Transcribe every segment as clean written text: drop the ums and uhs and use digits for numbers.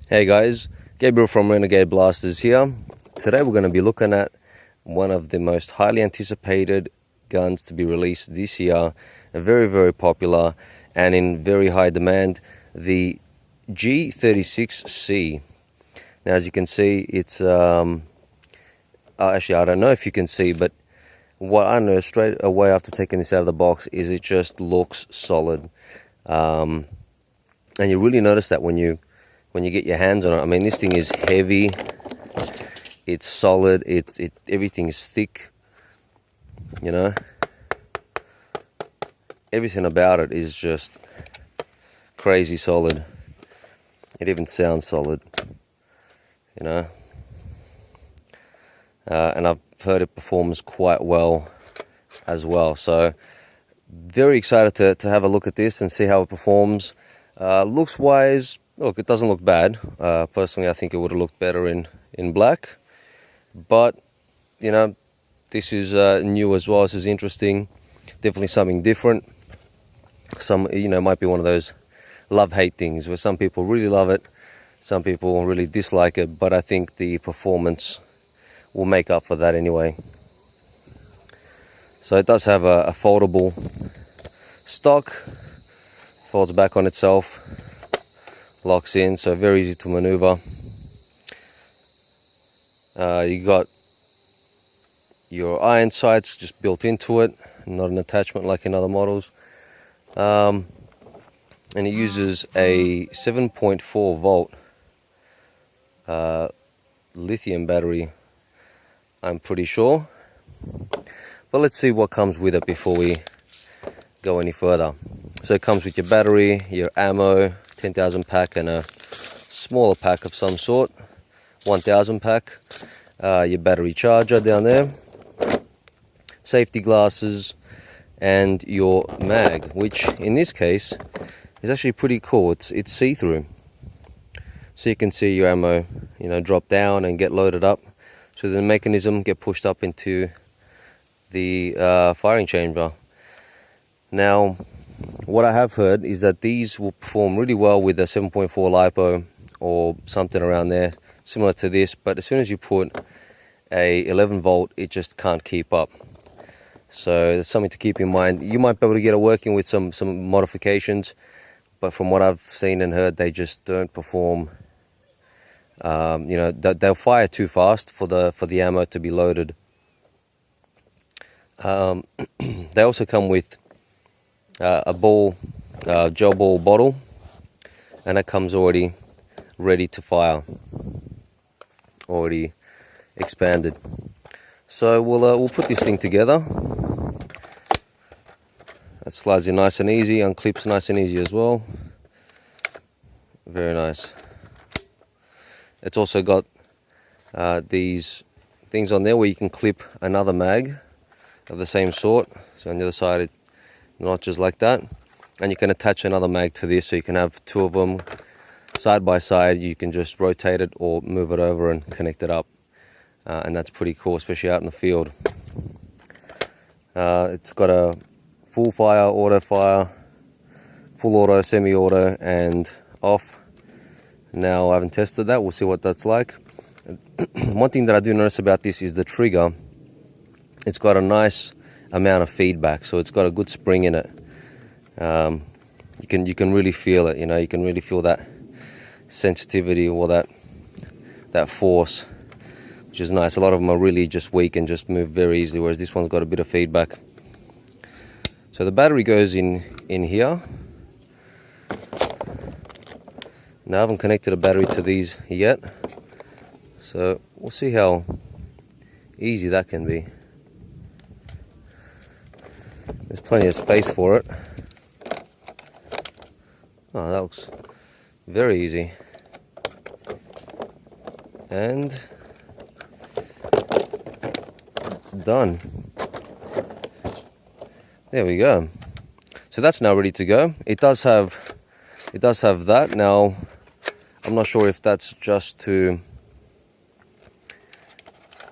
Hey guys, Gabriel from Renegade Blasters here. Today we're going to be looking at one of the most highly anticipated guns to be released this year, very popular and in very high demand, the G36C. Now as you can see, it's actually I don't know if you can see, but what I know straight away after taking this out of the box is it just looks solid, and you really notice that when you get your hands on it. I mean, this thing is heavy, it's solid, everything is thick, you know. Everything about it is just crazy solid. It even sounds solid, you know. And I've heard it performs quite well as well. So very excited to have a look at this and see how it performs. Looks wise, look, it doesn't look bad. Personally, I think it would have looked better in black. But, you know, this is new as well. This is interesting. Definitely something different. Some, you know, might be one of those love-hate things where some people really love it, some people really dislike it. But I think the performance will make up for that anyway. So it does have a foldable stock. Folds back on itself. Locks in, so very easy to maneuver. You got your iron sights just built into it, not an attachment like in other models. And it uses a 7.4 volt lithium battery, I'm pretty sure. But let's see what comes with it before we go any further. So it comes with your battery, your ammo, 10,000 pack, and a smaller pack of some sort, 1,000 pack, your battery charger down there, safety glasses, and your mag, which in this case is actually pretty cool. It's see-through, so you can see your ammo, you know, drop down and get loaded up. So the mechanism get pushed up into the firing chamber. Now, what I have heard is that these will perform really well with a 7.4 LiPo or something around there, similar to this, but as soon as you put a 11 volt, it just can't keep up. So there's something to keep in mind. You might be able to get it working with some modifications, but from what I've seen and heard, they just don't perform. You know, they'll fire too fast for the ammo to be loaded. They also come with a gel ball bottle, and that comes already ready to fire, already expanded. So we'll put this thing together. That slides in nice and easy, unclips nice and easy as well. Very nice. It's also got these things on there where you can clip another mag of the same sort. So on the other side it notches like that, and you can attach another mag to this, so you can have two of them side by side. You can just rotate it or move it over and connect it up, and that's pretty cool, especially out in the field. It's got a full fire, auto fire, full auto, semi-auto, and off. Now I haven't tested that, we'll see what that's like. One thing that I do notice about this is the trigger. It's got a nice amount of feedback, so it's got a good spring in it. You can really feel it, you know. You can really feel that sensitivity or that force, which is nice. A lot of them are really just weak and just move very easily, whereas this one's got a bit of feedback. So the battery goes in here. Now I haven't connected a battery to these yet, so we'll see how easy that can be. There's plenty of space for it. Oh, that looks very easy. And done. There we go. So that's now ready to go. It does have that. Now I'm not sure if that's just to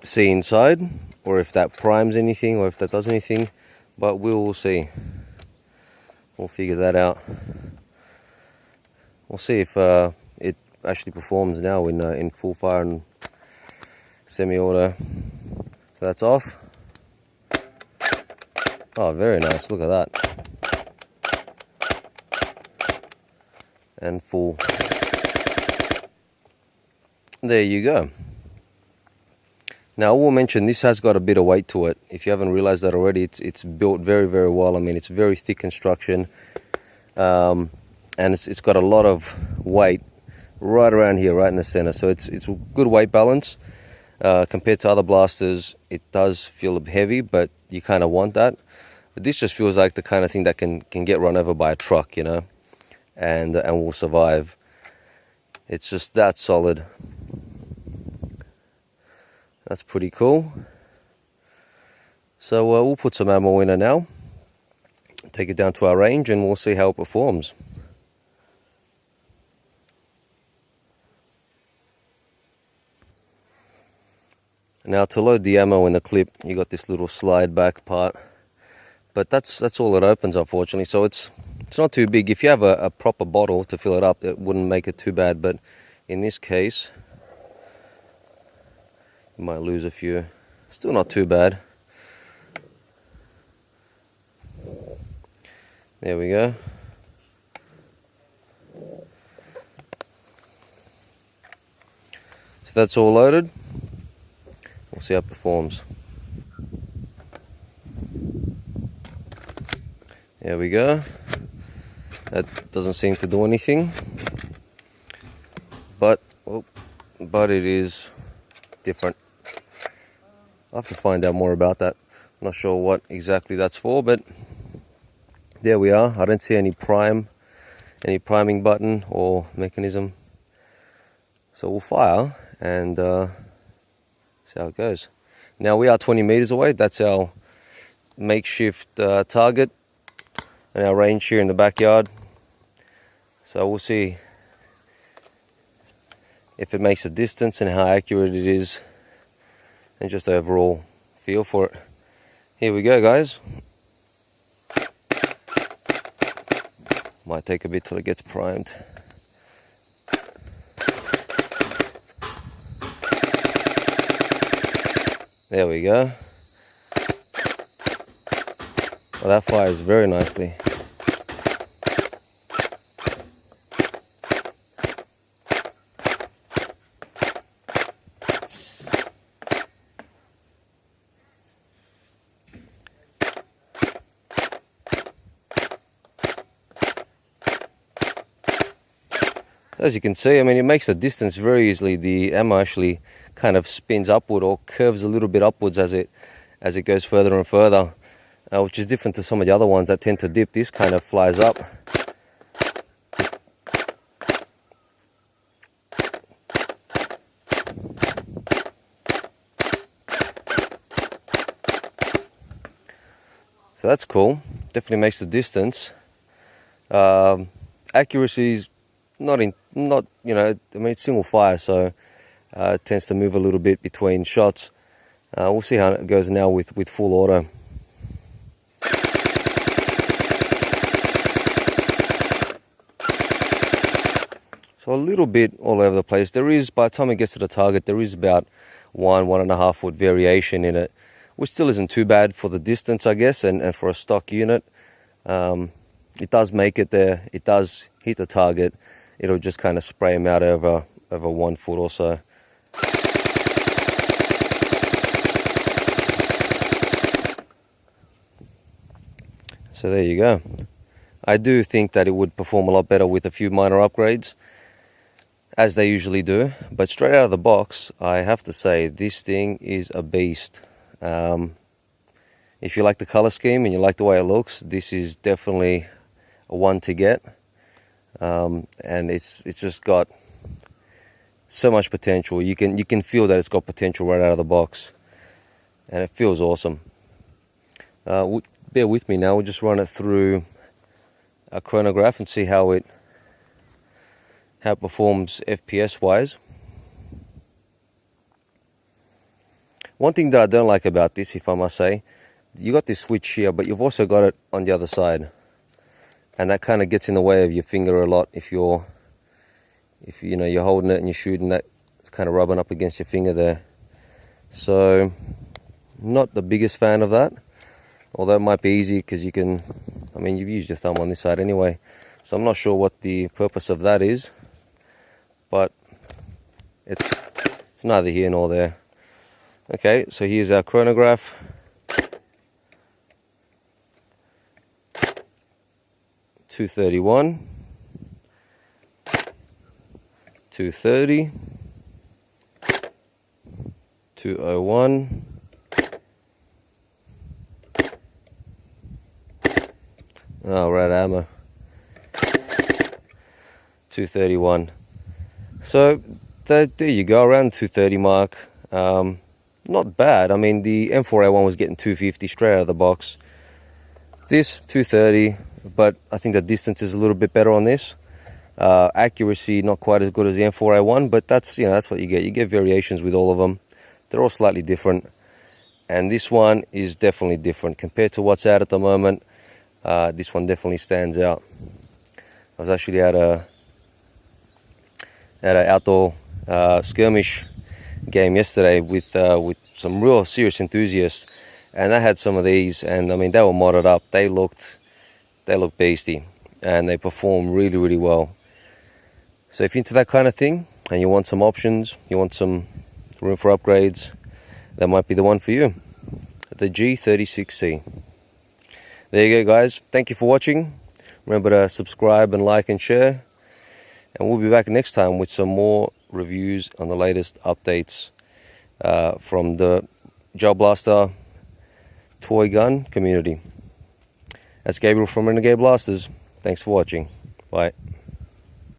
see inside, or if that primes anything, or if that does anything. But we will see. We'll figure that out. We'll see if it actually performs now in full fire and semi-auto. So that's off. Oh, very nice, look at that. And full. There you go. Now I will mention this has got a bit of weight to it. If you haven't realized that already, it's built very, very well. I mean, it's very thick construction, and it's got a lot of weight right around here, right in the center. So it's a good weight balance compared to other blasters. It does feel heavy, but you kind of want that. But this just feels like the kind of thing that can get run over by a truck, you know, and will survive. It's just that solid. That's pretty cool. So we'll put some ammo in it now, take it down to our range, and we'll see how it performs. Now to load the ammo in the clip, you got this little slide back part, but that's all it opens, unfortunately. So it's not too big. If you have a proper bottle to fill it up, it wouldn't make it too bad, but in this case you might lose a few. Still not too bad. There we go. So that's all loaded. We'll see how it performs. There we go. That doesn't seem to do anything, but it is different. I'll have to find out more about that. I'm not sure what exactly that's for, but there we are. I don't see any priming button or mechanism. So we'll fire and see how it goes. Now we are 20 meters away. That's our makeshift target and our range here in the backyard. So we'll see if it makes a distance and how accurate it is, and just overall feel for it. Here we go, guys. Might take a bit till it gets primed. There we go. Well, that fires very nicely. As you can see, I mean, it makes a distance very easily. The ammo actually kind of spins upward or curves a little bit upwards as it goes further and further, which is different to some of the other ones that tend to dip. This kind of flies up. So that's cool. Definitely makes the distance. Accuracy is not you know, I mean, it's single fire, so it tends to move a little bit between shots. We'll see how it goes now with full auto. So a little bit all over the place. There is, by the time it gets to the target, there is about 1.5 foot variation in it, which still isn't too bad for the distance, I guess, and for a stock unit. It does make it there. It does hit the target. It'll just kind of spray them out over 1 foot or so. So there you go. I do think that it would perform a lot better with a few minor upgrades, as they usually do. But straight out of the box, I have to say, this thing is a beast. If you like the color scheme and you like the way it looks, this is definitely a one to get. And it's just got so much potential. You can feel that it's got potential right out of the box, and it feels awesome. Bear with me now. We'll just run it through a chronograph and see how it performs FPS wise. One thing that I don't like about this, if I must say, you got this switch here, but you've also got it on the other side, and that kind of gets in the way of your finger a lot if you're if you know you're holding it and you're shooting, that it's kind of rubbing up against your finger there. So not the biggest fan of that, although it might be easy because you can, I mean, you've used your thumb on this side anyway, so I'm not sure what the purpose of that is, but it's neither here nor there. Okay, so here's our chronograph. .231, 230, 201, oh, we're out of ammo. 231. So there you go, around 230 mark. Not bad. I mean, the M4A1 was getting 250 straight out of the box. This 230, but I think the distance is a little bit better on this. Accuracy not quite as good as the M4A1, but that's, you know, that's what you get. You get variations with all of them. They're all slightly different, and this one is definitely different compared to what's out at the moment. This one definitely stands out. I was actually at an outdoor skirmish game yesterday with some real serious enthusiasts, and I had some of these, and I mean, they were modded up. They looked beastie, and they perform really, really well. So if you're into that kind of thing and you want some options, you want some room for upgrades, that might be the one for you. The G36C. There you go, guys. Thank you for watching. Remember to subscribe and like and share, and we'll be back next time with some more reviews on the latest updates from the Gel Blaster toy gun community. That's Gabriel from Renegade Blasters. Thanks for watching. Bye.